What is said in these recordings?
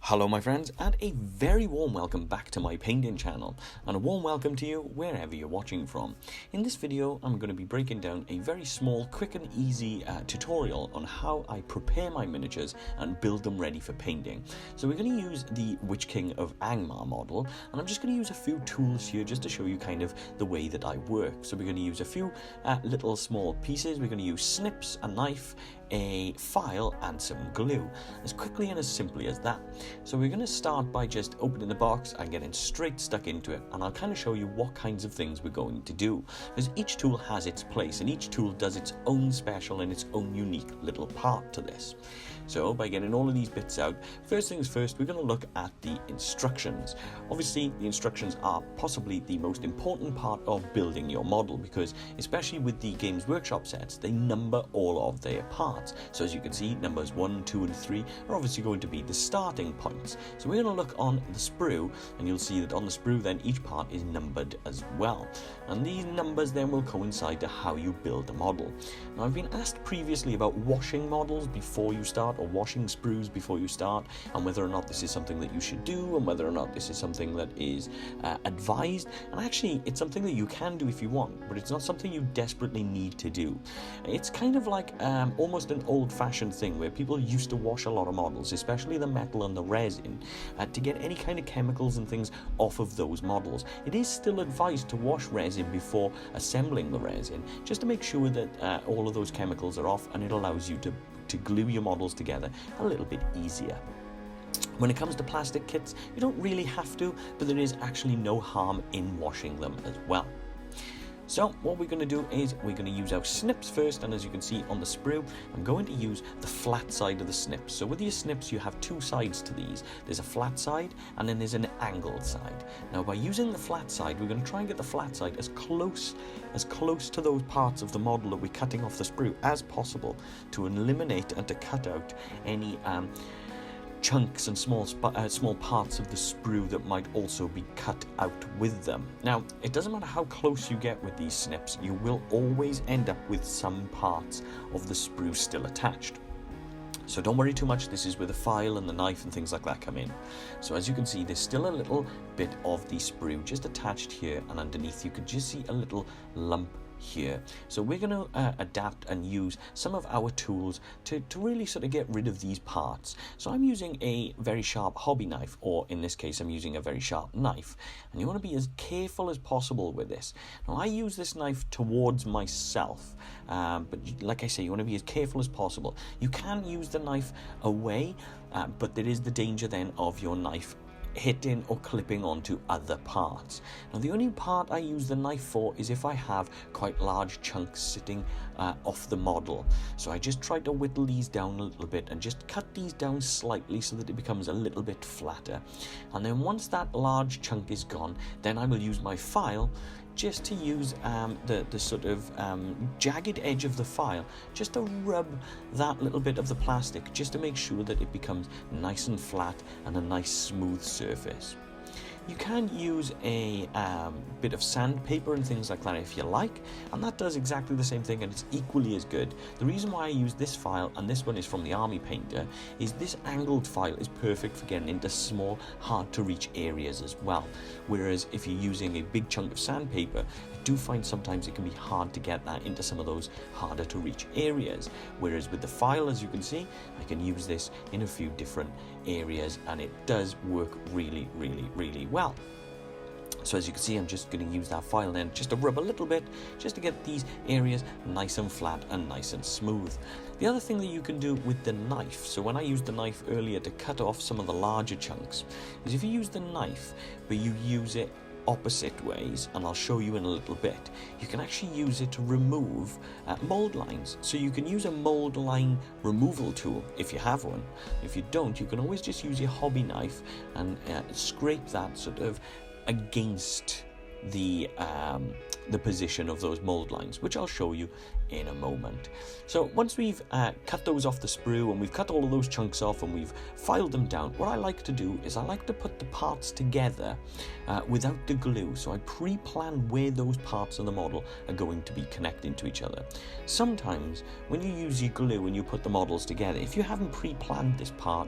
Hello my friends, and a very warm welcome back to my painting channel, and a warm welcome to you wherever you're watching from. In this video I'm going to be breaking down a very small, quick and easy tutorial on how I prepare my miniatures and build them ready for painting. So we're going to use the Witch King of Angmar model, and I'm just going to use a few tools here just to show you kind of the way that I work. So we're going to use a few little small pieces. We're going to use snips, a knife, a file and some glue, as quickly and as simply as that. So we're going to start by just opening the box and getting straight stuck into it, and I'll kind of show you what kinds of things we're going to do, because each tool has its place and each tool does its own special and its own unique little part to this. So by getting all of these bits out, first things first, we're going to look at the instructions. Obviously the instructions are possibly the most important part of building your model, because especially with the Games Workshop sets, they number all of their parts. So as you can see, numbers 1, 2 and 3 are obviously going to be the starting points. So we're going to look on the sprue, and you'll see that on the sprue then each part is numbered as well, and these numbers then will coincide to how you build a model. Now I've been asked previously about washing models before you start, or washing sprues before you start, and whether or not this is something that you should do, and whether or not this is something that is advised. And actually it's something that you can do if you want, but it's not something you desperately need to do. It's kind of like almost an old-fashioned thing where people used to wash a lot of models, especially the metal and the resin, to get any kind of chemicals and things off of those models. It is still advised to wash resin before assembling the resin, just to make sure that all of those chemicals are off, and it allows you to glue your models together a little bit easier. When it comes to plastic kits, you don't really have to, but there is actually no harm in washing them as well. So what we're going to do is we're going to use our snips first, and as you can see on the sprue, I'm going to use the flat side of the snips. So with your snips you have two sides to these. There's a flat side and then there's an angled side. Now by using the flat side, we're going to try and get the flat side as close to those parts of the model that we're cutting off the sprue as possible, to eliminate and to cut out any chunks and small parts of the sprue that might also be cut out with them. Now it doesn't matter how close you get with these snips, you will always end up with some parts of the sprue still attached. So don't worry too much, this is where the file and the knife and things like that come in. So as you can see, there's still a little bit of the sprue just attached here, and underneath you can just see a little lump here. So we're going to adapt and use some of our tools to really sort of get rid of these parts. So I'm using a very sharp hobby knife, or in this case I'm using a very sharp knife, and you want to be as careful as possible with this. Now I use this knife towards myself, but like I say, you want to be as careful as possible. You can use the knife away, but there is the danger then of your knife hitting or clipping onto other parts. Now the only part I use the knife for is if I have quite large chunks sitting off the model. So I just try to whittle these down a little bit and just cut these down slightly so that it becomes a little bit flatter. And then once that large chunk is gone, then I will use my file just to use the sort of jagged edge of the file, just to rub that little bit of the plastic, just to make sure that it becomes nice and flat and a nice smooth surface. You can use a bit of sandpaper and things like that if you like, and that does exactly the same thing, and it's equally as good. The reason why I use this file, and this one is from the Army Painter, is this angled file is perfect for getting into small, hard to reach areas as well. Whereas if you're using a big chunk of sandpaper, I do find sometimes it can be hard to get that into some of those harder to reach areas. Whereas with the file, as you can see, I can use this in a few different areas, and it does work really, really, really well. So as you can see, I'm just going to use that file then just to rub a little bit, just to get these areas nice and flat and nice and smooth. The other thing that you can do with the knife, so when I used the knife earlier to cut off some of the larger chunks, is if you use the knife but you use it opposite ways, and I'll show you in a little bit, you can actually use it to remove mold lines. So you can use a mold line removal tool if you have one. If you don't, you can always just use your hobby knife and scrape that sort of against the the position of those mold lines, which I'll show you in a moment. So once we've cut those off the sprue and we've cut all of those chunks off and we've filed them down, what I like to do is I like to put the parts together without the glue. So I pre-plan where those parts of the model are going to be connecting to each other. Sometimes when you use your glue and you put the models together, if you haven't pre-planned this part,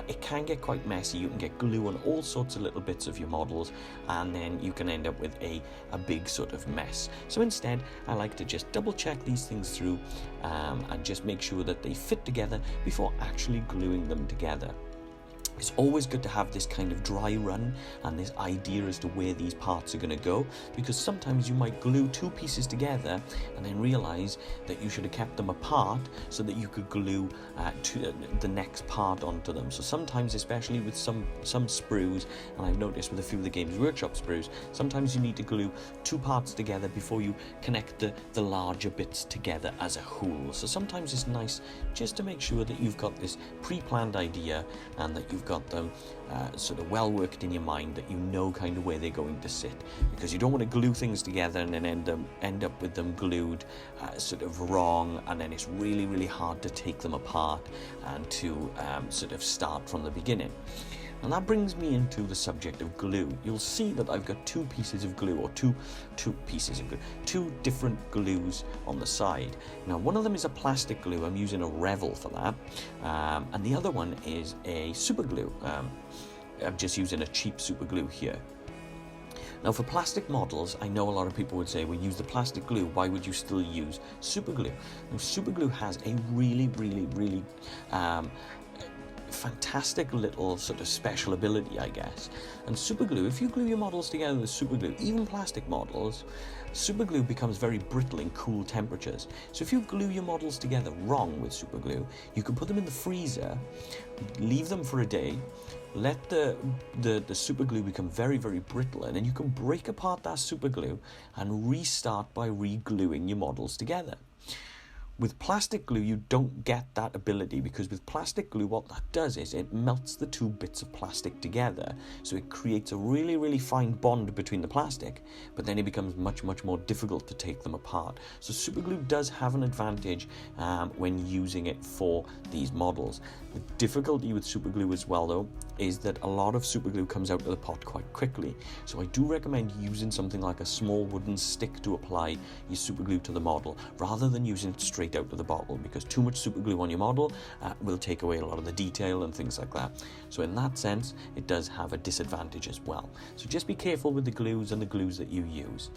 it can get quite messy. You can get glue on all sorts of little bits of your models, and then you can end up with a big sort of mess. So instead, I like to just double check these things through and just make sure that they fit together before actually gluing them together. It's always good to have this kind of dry run and this idea as to where these parts are going to go, because sometimes you might glue two pieces together and then realize that you should have kept them apart so that you could glue the next part onto them. So sometimes, especially with some sprues, and I've noticed with a few of the Games Workshop sprues, sometimes you need to glue two parts together before you connect the larger bits together as a whole. So sometimes it's nice just to make sure that you've got this pre-planned idea and that you've got them sort of well worked in your mind, that you know kind of where they're going to sit, because you don't want to glue things together and then end up with them glued sort of wrong, and then it's really, really hard to take them apart and to sort of start from the beginning. And that brings me into the subject of glue. You'll see that I've got two pieces of glue, or two different glues on the side. Now, one of them is a plastic glue. I'm using a Revel for that. And the other one is a super glue. I'm just using a cheap super glue here. Now, for plastic models, I know a lot of people would say, well, use the plastic glue, why would you still use super glue? Now, super glue has a really, really, really fantastic little sort of special ability, I guess. And super glue, if you glue your models together with super glue, even plastic models, super glue becomes very brittle in cool temperatures. So if you glue your models together wrong with super glue, you can put them in the freezer, leave them for a day, let the super glue become very, very brittle, and then you can break apart that super glue and restart by re-gluing your models together. With plastic glue, you don't get that ability, because with plastic glue, what that does is it melts the two bits of plastic together. So it creates a really, really fine bond between the plastic, but then it becomes much, much more difficult to take them apart. So super glue does have an advantage when using it for these models. The difficulty with super glue as well, though, is that a lot of super glue comes out of the pot quite quickly. So I do recommend using something like a small wooden stick to apply your super glue to the model, rather than using it straight out of the bottle, because too much super glue on your model will take away a lot of the detail and things like that. So in that sense, it does have a disadvantage as well. So just be careful with the glues and the glues that you use.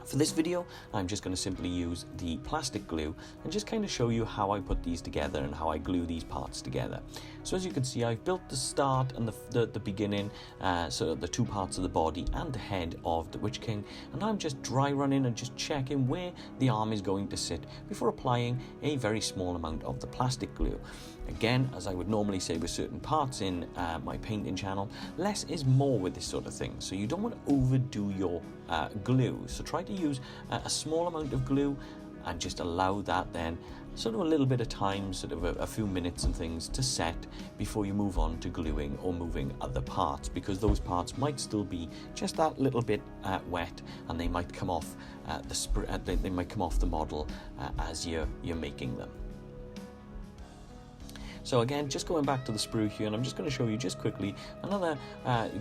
For this video, I'm just going to simply use the plastic glue and just kind of show you how I put these together and how I glue these parts together. So as you can see, I've built the start and the beginning, so the two parts of the body and the head of the Witch King, and I'm just dry running and just checking where the arm is going to sit before applying a very small amount of the plastic glue. Again, as I would normally say with certain parts in my painting channel, less is more with this sort of thing. So you don't want to overdo your glue. So try to use a small amount of glue and just allow that then sort of a little bit of time, sort of a few minutes and things to set before you move on to gluing or moving other parts, because those parts might still be just that little bit wet, and they might come off they might come off the model as you're making them. So again, just going back to the sprue here, and I'm just going to show you just quickly another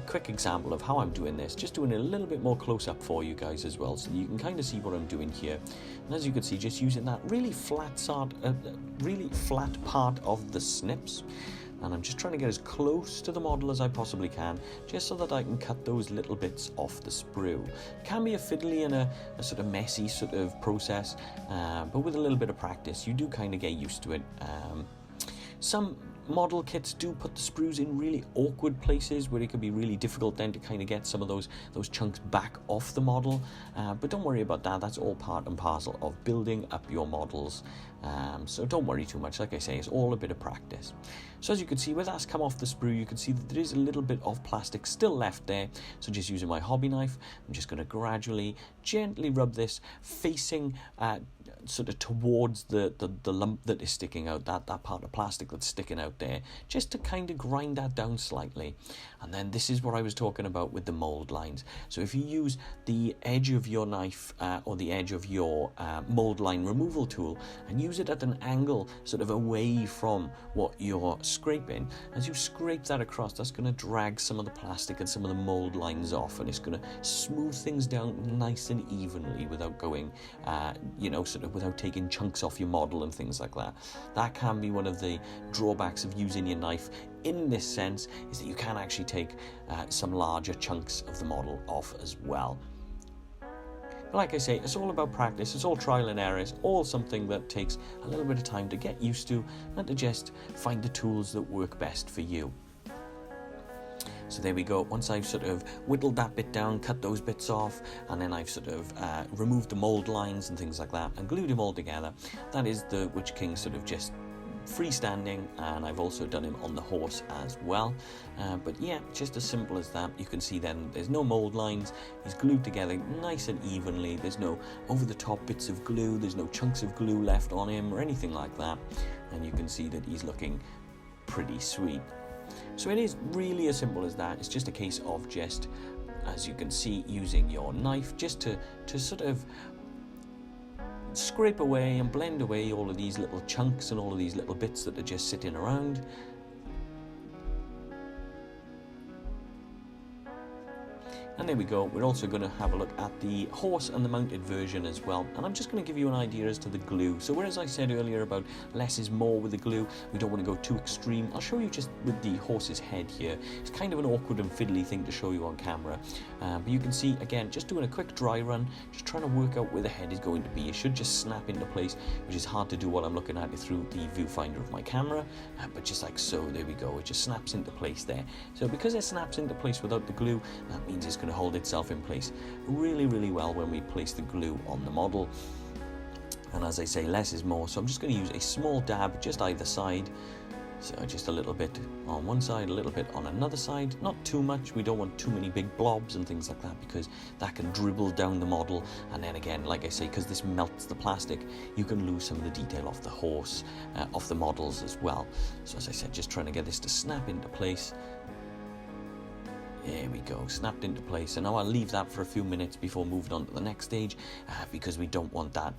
quick example of how I'm doing this, just doing it a little bit more close up for you guys as well, so you can kind of see what I'm doing here. And as you can see, just using that really flat part of the snips, and I'm just trying to get as close to the model as I possibly can, just so that I can cut those little bits off the sprue. It can be a fiddly and a sort of messy sort of process, but with a little bit of practice, you do kind of get used to it. Some model kits do put the sprues in really awkward places where it can be really difficult then to kind of get some of those chunks back off the model, but don't worry about that. That's all part and parcel of building up your models, so don't worry too much. Like I say, it's all a bit of practice. So as you can see, where that's come off the sprue, you can see that there is a little bit of plastic still left there. So just using my hobby knife, I'm just going to gradually, gently rub this facing sort of towards the lump that is sticking out, that part of plastic that's sticking out. out there, just to kind of grind that down slightly. And then this is what I was talking about with the mold lines. So if you use the edge of your knife or the edge of your mold line removal tool and use it at an angle sort of away from what you're scraping, as you scrape that across, that's going to drag some of the plastic and some of the mold lines off, and it's going to smooth things down nice and evenly without going, sort of without taking chunks off your model and things like that. That can be one of the drawbacks of using your knife in this sense, is that you can actually take some larger chunks of the model off as well. But like I say, it's all about practice, it's all trial and error, it's all something that takes a little bit of time to get used to and to just find the tools that work best for you. So there we go. Once I've sort of whittled that bit down, cut those bits off, and then I've sort of removed the mold lines and things like that and glued him all together, that is the Witch King sort of just freestanding, and I've also done him on the horse as well. But yeah, just as simple as that. You can see then there's no mold lines, he's glued together nice and evenly, there's no over the top bits of glue, there's no chunks of glue left on him or anything like that, and you can see that he's looking pretty sweet. So it is really as simple as that. It's just a case of just, as you can see, using your knife just to sort of scrape away and blend away all of these little chunks and all of these little bits that are just sitting around. And there we go. We're also going to have a look at the horse and the mounted version as well. And I'm just going to give you an idea as to the glue. So whereas I said earlier about less is more with the glue, we don't want to go too extreme. I'll show you just with the horse's head here. It's kind of an awkward and fiddly thing to show you on camera. But you can see, again, just doing a quick dry run, just trying to work out where the head is going to be. It should just snap into place, which is hard to do while I'm looking at it through the viewfinder of my camera. But just like so, there we go. It just snaps into place there. So because it snaps into place without the glue, that means it's going to hold itself in place really well when we place the glue on the model. And as I say, less is more, so I'm just going to use a small dab just either side. So just a little bit on one side, a little bit on another side, not too much. We don't want too many big blobs and things like that, because that can dribble down the model, and then again, like I say, because this melts the plastic, you can lose some of the detail off the horse, off the models as well. So as I said, just trying to get this to snap into place. There we go, snapped into place. And now I'll leave that for a few minutes before moving on to the next stage, because we don't want that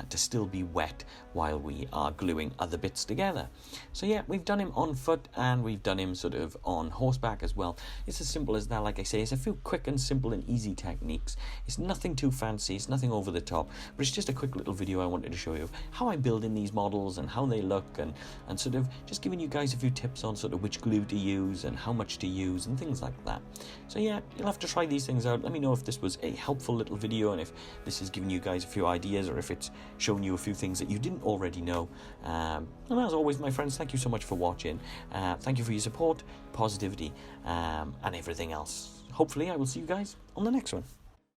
to still be wet while we are gluing other bits together. So yeah, we've done him on foot and we've done him sort of on horseback as well. It's as simple as that. Like I say, it's a few quick and simple and easy techniques. It's nothing too fancy, it's nothing over the top, but it's just a quick little video I wanted to show you how I build in these models and how they look, and sort of just giving you guys a few tips on sort of which glue to use and how much to use and things like that. So yeah, you'll have to try these things out. Let me know if this was a helpful little video, and if this is giving you guys a few ideas, or if it's showing you a few things that you didn't already know. And as always, my friends, thank you so much for watching. Thank you for your support, positivity, and everything else. Hopefully I will see you guys on the next one.